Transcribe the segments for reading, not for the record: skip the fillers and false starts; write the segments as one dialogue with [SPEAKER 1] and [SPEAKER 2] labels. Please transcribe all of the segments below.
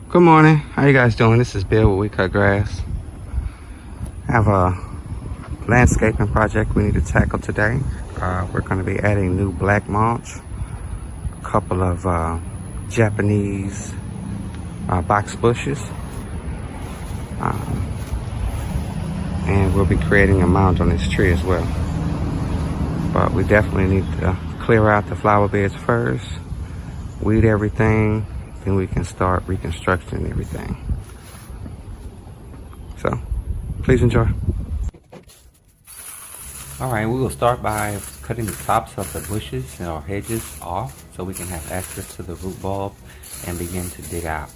[SPEAKER 1] Good morning. How you guys doing? This is Bill with We Cut Grass. I have a landscaping project we need to tackle today. We're going to be adding new black mulch, a couple of Japanese box bushes, and we'll be creating a mound on this tree as well. But we definitely need to clear out the flower beds first, weed everything, then we can start reconstructing everything. So, please enjoy. Alright, we will start by cutting the tops of the bushes or hedges off so we can have access to the root bulb and begin to dig out.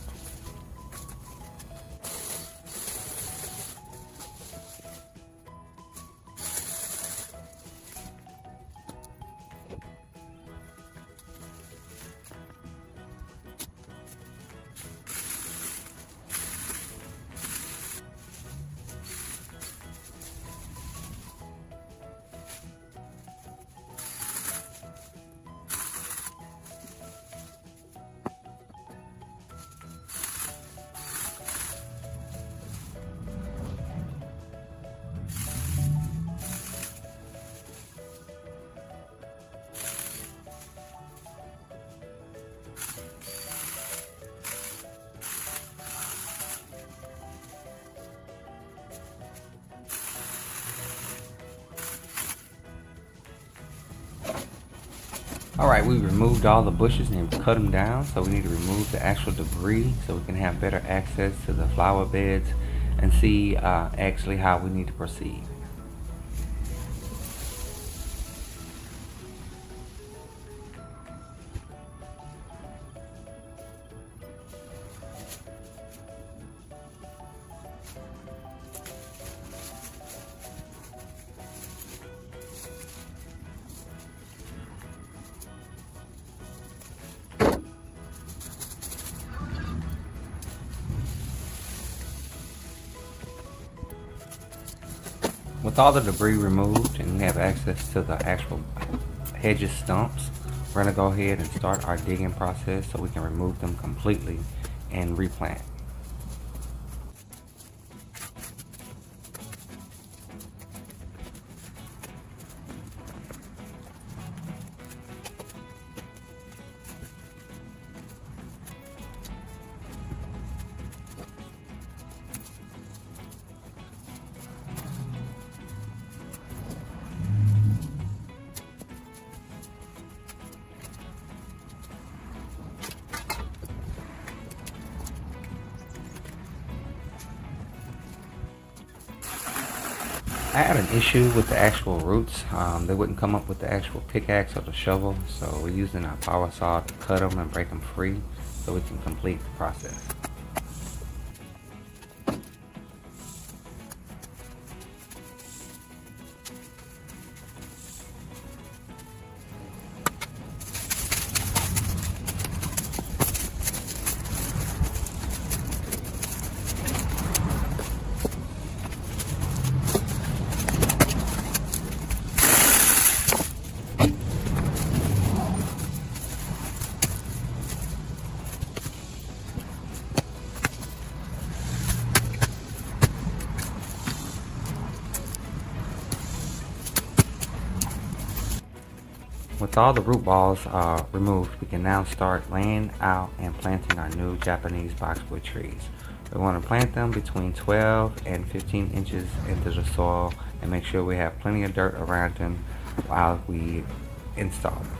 [SPEAKER 1] Alright, we removed all the bushes and cut them down, so we need to remove the actual debris so we can have better access to the flower beds and see actually how we need to proceed. With all the debris removed and we have access to the actual hedges stumps, we're going to go ahead and start our digging process so we can remove them completely and replant. I had an issue with the actual roots. They wouldn't come up with the actual pickaxe or the shovel, so we're using our power saw to cut them and break them free so we can complete the process. With all the root balls removed, we can now start laying out and planting our new Japanese boxwood trees. We want to plant them between 12 and 15 inches into the soil and make sure we have plenty of dirt around them while we install them.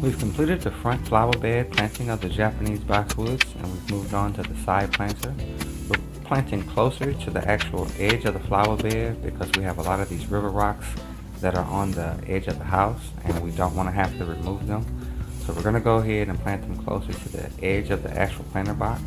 [SPEAKER 1] We've completed the front flower bed planting of the Japanese boxwoods, and we've moved on to the side planter. We're planting closer to the actual edge of the flower bed because we have a lot of these river rocks that are on the edge of the house and we don't want to have to remove them. So we're going to go ahead and plant them closer to the edge of the actual planter box.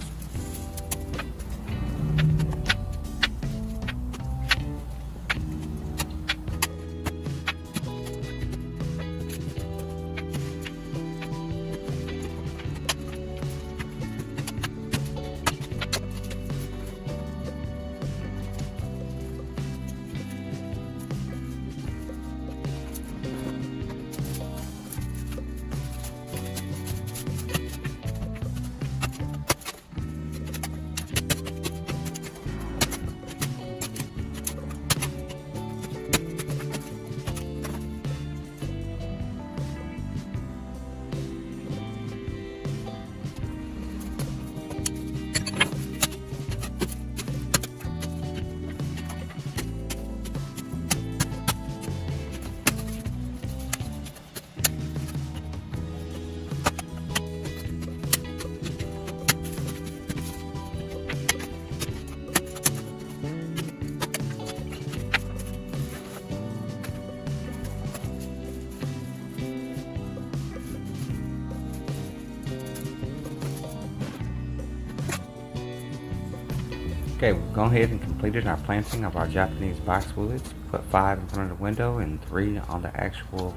[SPEAKER 1] Okay, we've gone ahead and completed our planting of our Japanese boxwoods. Put 5 in front of the window and 3 on the actual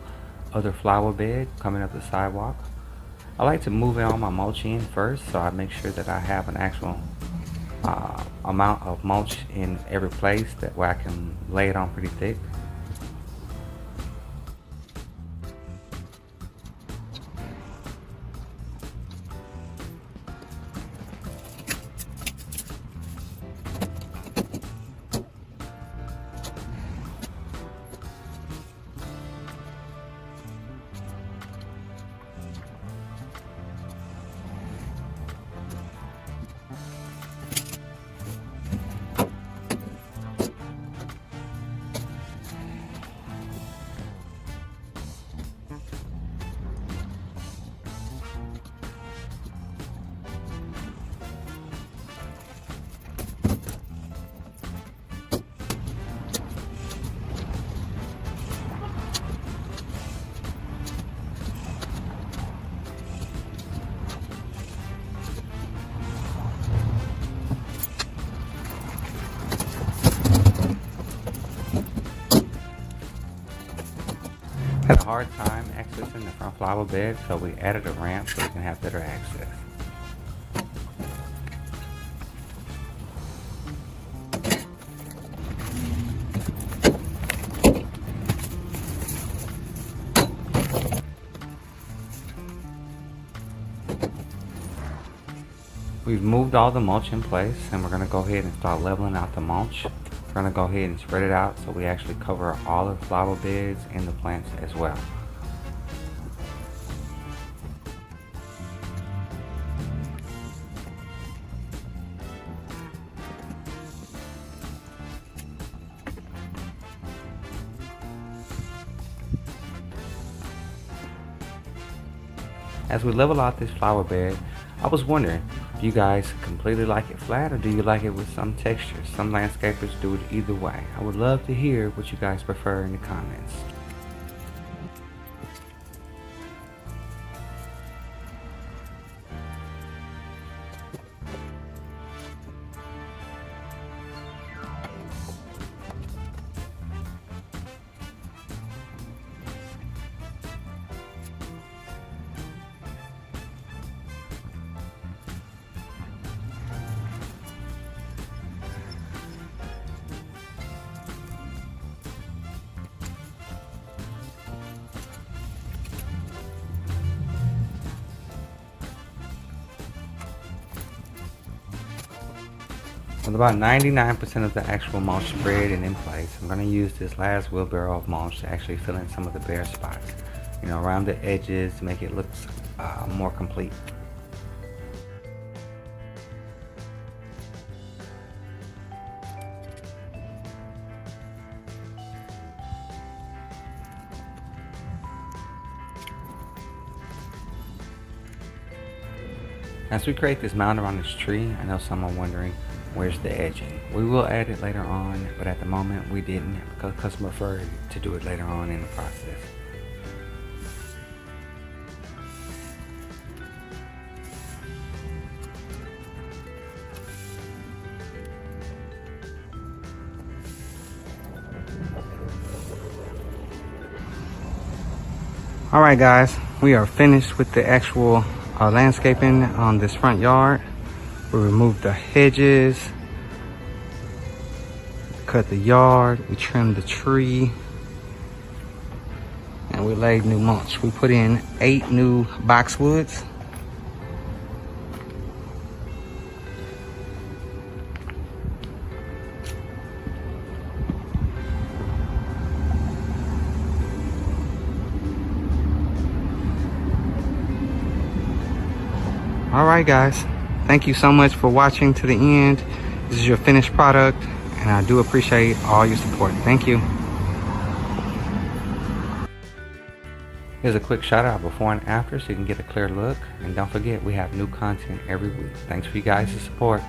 [SPEAKER 1] other flower bed coming up the sidewalk. I like to move in all my mulch in first, so I make sure that I have an actual amount of mulch in every place, that way I can lay it on pretty thick. Had a hard time accessing the front flower bed, so we added a ramp so we can have better access. We've moved all the mulch in place, and we're going to go ahead and start leveling out the mulch. We're going to go ahead and spread it out so we actually cover all the flower beds and the plants as well. As we level out this flower bed, I was wondering, do you guys completely like it flat, or do you like it with some texture? Some landscapers do it either way. I would love to hear what you guys prefer in the comments. With about 99% of the actual mulch spread and in place, I'm going to use this last wheelbarrow of mulch to actually fill in some of the bare spots, around the edges to make it look more complete. As we create this mound around this tree, I know some are wondering, where's the edging? We will add it later on, but at the moment we didn't because the customer preferred to do it later on in the process. Alright guys, we are finished with the actual landscaping on this front yard. We removed the hedges, cut the yard, we trimmed the tree, and we laid new mulch. We put in 8 new boxwoods. Alright guys, thank you so much for watching to the end. This is your finished product, and I do appreciate all your support. Thank you. Here's a quick shout out before and after so you can get a clear look. And don't forget, we have new content every week. Thanks for you guys' support.